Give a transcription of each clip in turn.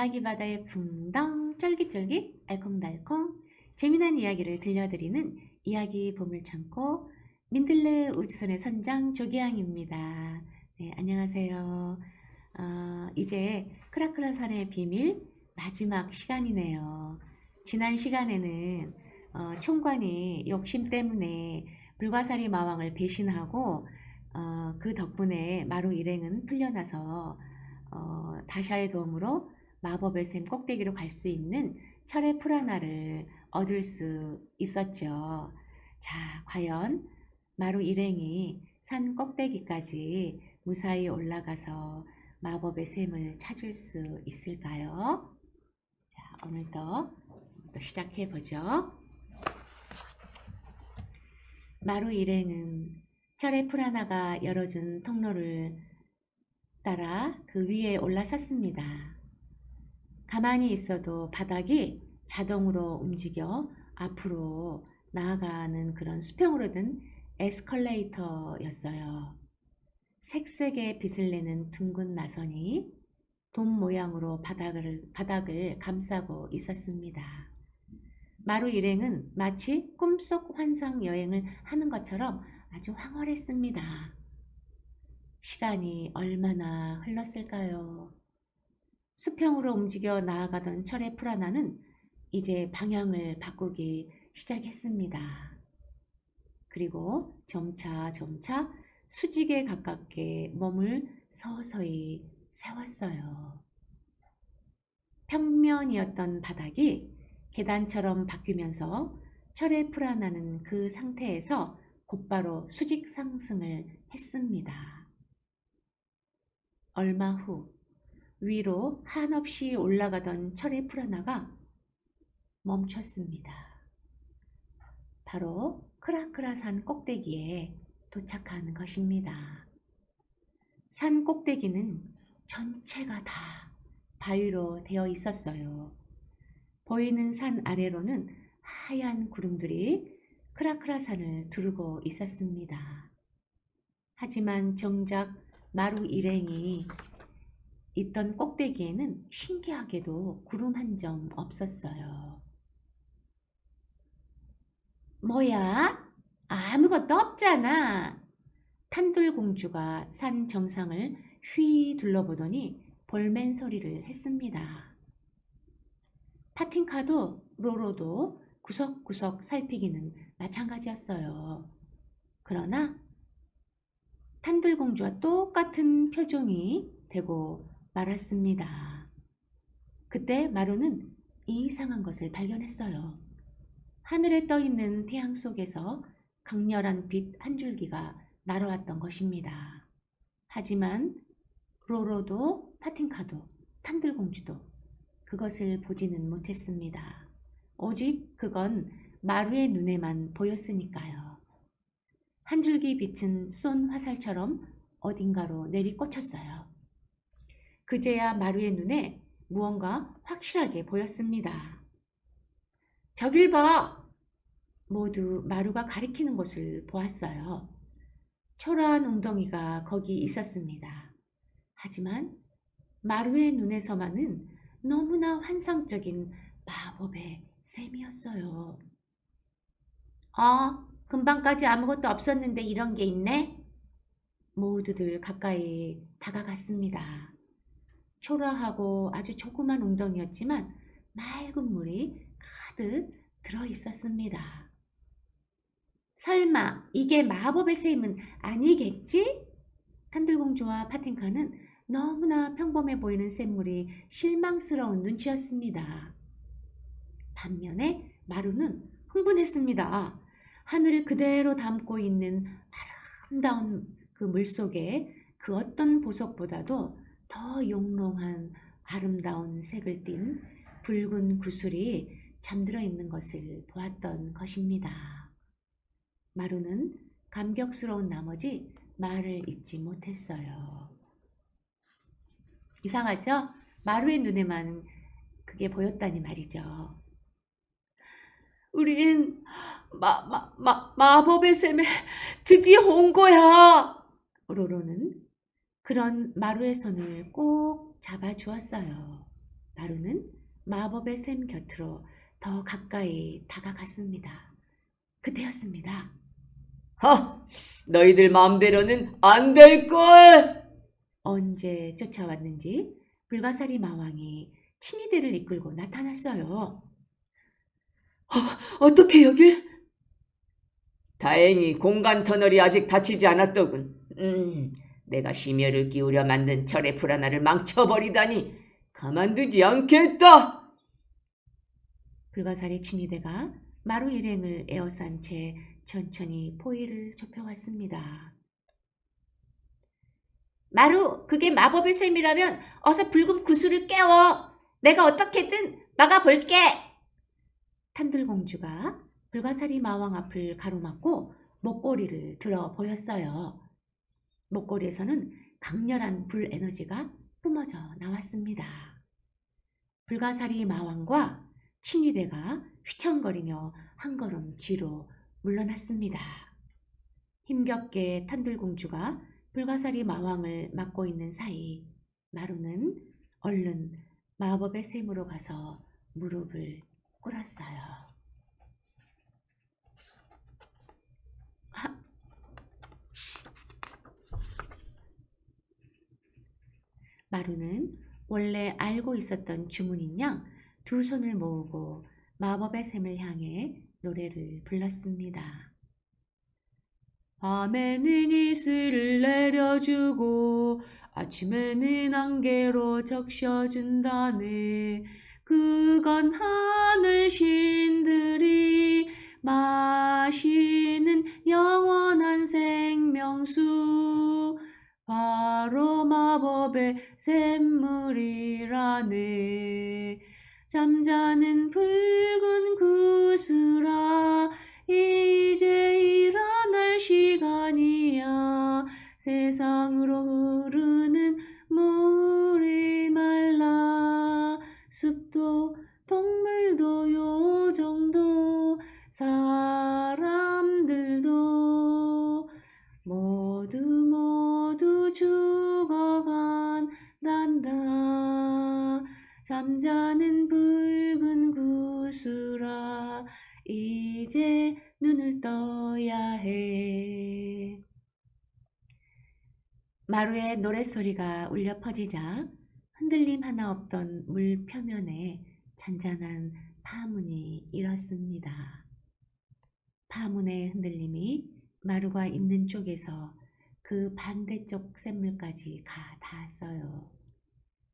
이야기 바다의 풍덩 쫄깃쫄깃 알콩달콩 재미난 이야기를 들려드리는 이야기 보물창고 민들레 우주선의 선장 조기양입니다. 네, 안녕하세요. 이제 크라크라산의 비밀 마지막 시간이네요. 지난 시간에는 총관이 욕심 때문에 불가사리 마왕을 배신하고 그 덕분에 마루 일행은 풀려나서 다샤의 도움으로 마법의 샘 꼭대기로 갈 수 있는 철의 풀하나를 얻을 수 있었죠. 자, 과연 마루 일행이 산 꼭대기까지 무사히 올라가서 마법의 샘을 찾을 수 있을까요? 자, 오늘도 또 시작해보죠. 마루 일행은 철의 풀하나가 열어준 통로를 따라 그 위에 올라섰습니다. 가만히 있어도 바닥이 자동으로 움직여 앞으로 나아가는 그런 수평으로 된 에스컬레이터였어요. 색색의 빛을 내는 둥근 나선이 돔 모양으로 바닥을 감싸고 있었습니다. 마루 일행은 마치 꿈속 환상 여행을 하는 것처럼 아주 황홀했습니다. 시간이 얼마나 흘렀을까요? 수평으로 움직여 나아가던 철의 풀하나는 이제 방향을 바꾸기 시작했습니다. 그리고 점차 수직에 가깝게 몸을 서서히 세웠어요. 평면이었던 바닥이 계단처럼 바뀌면서 철의 풀하나는 그 상태에서 곧바로 수직 상승을 했습니다. 얼마 후 위로 한없이 올라가던 철의 풀하나가 멈췄습니다. 바로 크라크라산 꼭대기에 도착한 것입니다. 산 꼭대기는 전체가 다 바위로 되어 있었어요. 보이는 산 아래로는 하얀 구름들이 크라크라산을 두르고 있었습니다. 하지만 정작 마루 일행이 있던 꼭대기에는 신기하게도 구름 한 점 없었어요. 뭐야? 아무것도 없잖아. 탄둘공주가 산 정상을 휘 둘러보더니 볼멘 소리를 했습니다. 파틴카도 로로도 구석구석 살피기는 마찬가지였어요. 그러나 탄둘공주와 똑같은 표정이 되고 말았습니다. 그때 마루는 이상한 것을 발견했어요. 하늘에 떠있는 태양 속에서 강렬한 빛 한 줄기가 날아왔던 것입니다. 하지만 로로도 파틴카도 탄들공주도 그것을 보지는 못했습니다. 오직 그건 마루의 눈에만 보였으니까요. 한 줄기 빛은 쏜 화살처럼 어딘가로 내리꽂혔어요. 그제야 마루의 눈에 무언가 확실하게 보였습니다. 저길 봐! 모두 마루가 가리키는 곳을 보았어요. 초라한 웅덩이가 거기 있었습니다. 하지만 마루의 눈에서만은 너무나 환상적인 마법의 샘이었어요. 금방까지 아무것도 없었는데 이런 게 있네? 모두들 가까이 다가갔습니다. 초라하고 아주 조그만 웅덩이였지만 맑은 물이 가득 들어 있었습니다. 설마 이게 마법의 샘은 아니겠지? 탄들공주와 파틴카는 너무나 평범해 보이는 샘물이 실망스러운 눈치였습니다. 반면에 마루는 흥분했습니다. 하늘을 그대로 담고 있는 아름다운 그 물속에 그 어떤 보석보다도 더 용롱한 아름다운 색을 띤 붉은 구슬이 잠들어 있는 것을 보았던 것입니다. 마루는 감격스러운 나머지 말을 잇지 못했어요. 이상하죠? 마루의 눈에만 그게 보였다니 말이죠. 우린 마법의 샘에 드디어 온 거야. 로로는 그런 마루의 손을 꼭 잡아주었어요. 마루는 마법의 샘 곁으로 더 가까이 다가갔습니다. 그때였습니다. 너희들 마음대로는 안 될걸! 언제 쫓아왔는지 불가사리 마왕이 친위대를 이끌고 나타났어요. 어떻게 여길? 다행히 공간 터널이 아직 닫히지 않았더군. 내가 심혈을 기울여 만든 철의 풀 하나를 망쳐버리다니 가만두지 않겠다. 불가사리 친위대가 마루 일행을 에워싼 채 천천히 포위를 좁혀왔습니다. 마루, 그게 마법의 셈이라면 어서 붉은 구슬을 깨워. 내가 어떻게든 막아볼게. 탄들공주가 불가사리 마왕 앞을 가로막고 목걸이를 들어 보였어요. 목걸이에서는 강렬한 불 에너지가 뿜어져 나왔습니다. 불가사리 마왕과 친위대가 휘청거리며 한 걸음 뒤로 물러났습니다. 힘겹게 탄들공주가 불가사리 마왕을 막고 있는 사이 마루는 얼른 마법의 샘으로 가서 무릎을 꿇었어요. 마루는 원래 알고 있었던 주문인 양 두 손을 모으고 마법의 샘을 향해 노래를 불렀습니다. 밤에는 이슬을 내려주고 아침에는 안개로 적셔준다네. 그건 하늘 신들이 마시는 영원한 생명수. 바로 마법의 샘물이라네. 잠자는 붉은 구슬아, 이제 일어날 시간이야. 세상으로 흐르는 물이 말라. 숲도 동물도 요정도 사람들도 모두 죽어간단다. 잠자는 붉은 구슬아, 이제 눈을 떠야 해. 마루의 노랫소리가 울려 퍼지자 흔들림 하나 없던 물 표면에 잔잔한 파문이 일었습니다. 파문의 흔들림이 마루가 있는 쪽에서 그 반대쪽 샘물까지 가 닿았어요.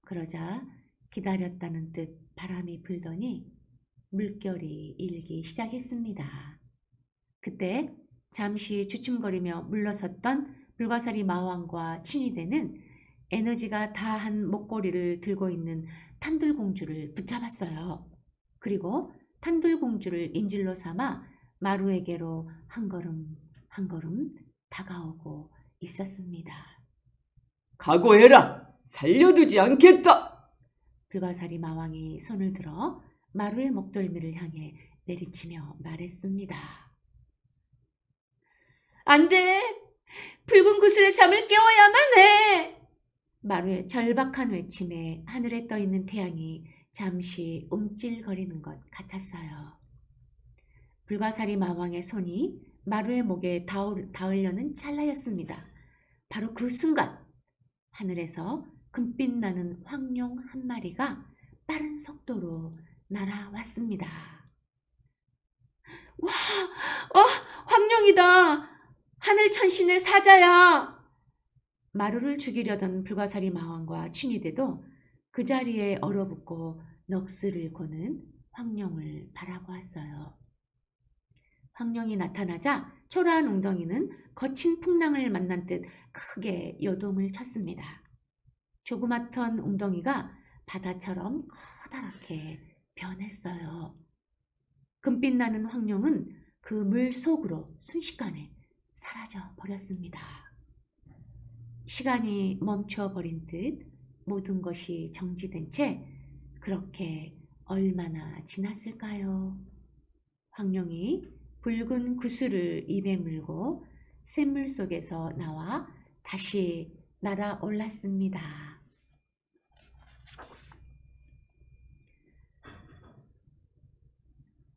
그러자 기다렸다는 듯 바람이 불더니 물결이 일기 시작했습니다. 그때 잠시 주춤거리며 물러섰던 불가사리 마왕과 친위대는 에너지가 다한 목걸이를 들고 있는 탄들공주를 붙잡았어요. 그리고 탄들공주를 인질로 삼아 마루에게로 한 걸음 한 걸음 다가오고 있었습니다. 각오해라. 살려두지 않겠다. 불가사리 마왕이 손을 들어 마루의 목덜미를 향해 내리치며 말했습니다. 안 돼! 붉은 구슬의 잠을 깨워야만 해! 마루의 절박한 외침에 하늘에 떠있는 태양이 잠시 움찔거리는 것 같았어요. 불가사리 마왕의 손이 마루의 목에 닿으려는 찰나였습니다. 바로 그 순간 하늘에서 금빛 나는 황룡 한 마리가 빠른 속도로 날아왔습니다. 와! 황룡이다! 하늘 천신의 사자야! 마루를 죽이려던 불가사리 마왕과 친위대도 그 자리에 얼어붙고 넋을 고는 황룡을 바라보았어요. 황룡이 나타나자 초라한 웅덩이는 거친 풍랑을 만난 듯 크게 요동을 쳤습니다. 조그맣던 웅덩이가 바다처럼 커다랗게 변했어요. 금빛 나는 황룡은 그 물 속으로 순식간에 사라져 버렸습니다. 시간이 멈춰 버린 듯 모든 것이 정지된 채 그렇게 얼마나 지났을까요? 황룡이 붉은 구슬을 입에 물고 샘물 속에서 나와 다시 날아올랐습니다.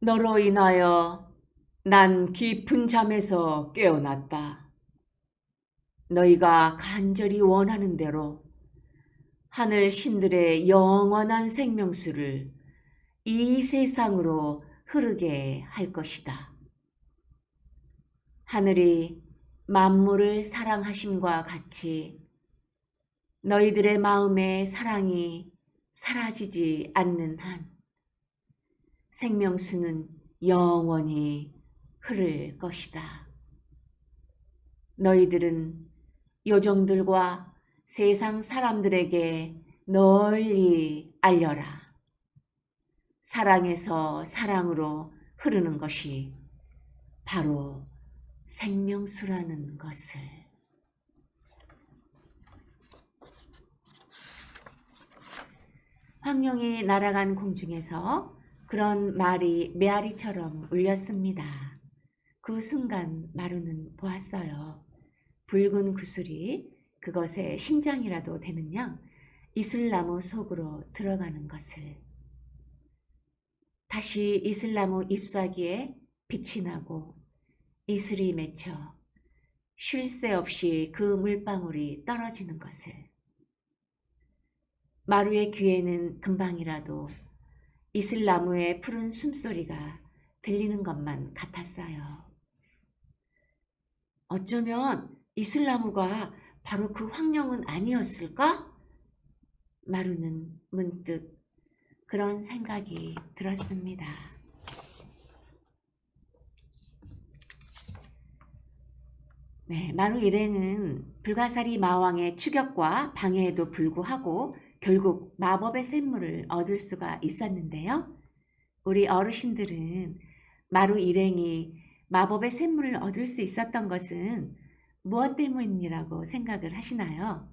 너로 인하여 난 깊은 잠에서 깨어났다. 너희가 간절히 원하는 대로 하늘 신들의 영원한 생명수를 이 세상으로 흐르게 할 것이다. 하늘이 만물을 사랑하심과 같이 너희들의 마음의 사랑이 사라지지 않는 한 생명수는 영원히 흐를 것이다. 너희들은 요정들과 세상 사람들에게 널리 알려라. 사랑에서 사랑으로 흐르는 것이 바로 생명수라는 것을. 황룡이 날아간 공중에서 그런 말이 메아리처럼 울렸습니다. 그 순간 마루는 보았어요. 붉은 구슬이 그것의 심장이라도 되는 양 이슬나무 속으로 들어가는 것을. 다시 이슬나무 잎사귀에 빛이 나고 이슬이 맺혀 쉴 새 없이 그 물방울이 떨어지는 것을. 마루의 귀에는 금방이라도 이슬나무의 푸른 숨소리가 들리는 것만 같았어요. 어쩌면 이슬나무가 바로 그 황룡은 아니었을까? 마루는 문득 그런 생각이 들었습니다. 네, 마루 일행은 불가사리 마왕의 추격과 방해에도 불구하고 결국 마법의 샘물을 얻을 수가 있었는데요. 우리 어르신들은 마루 일행이 마법의 샘물을 얻을 수 있었던 것은 무엇 때문이라고 생각을 하시나요?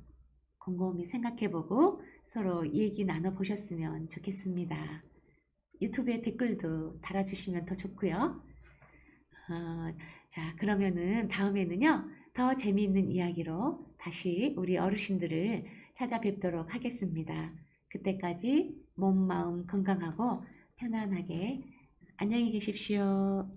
곰곰이 생각해보고 서로 얘기 나눠보셨으면 좋겠습니다. 유튜브에 댓글도 달아주시면 더 좋고요. 자, 그러면은 다음에는요, 더 재미있는 이야기로 다시 우리 어르신들을 찾아뵙도록 하겠습니다. 그때까지 몸, 마음 건강하고 편안하게 안녕히 계십시오.